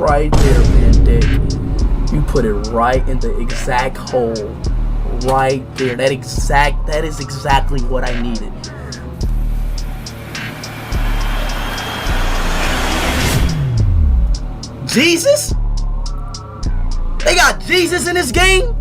right there, Van Dijk. You put it right in the exact hole. Right there. That is exactly what I needed. Jesus? They got Jesus in this game?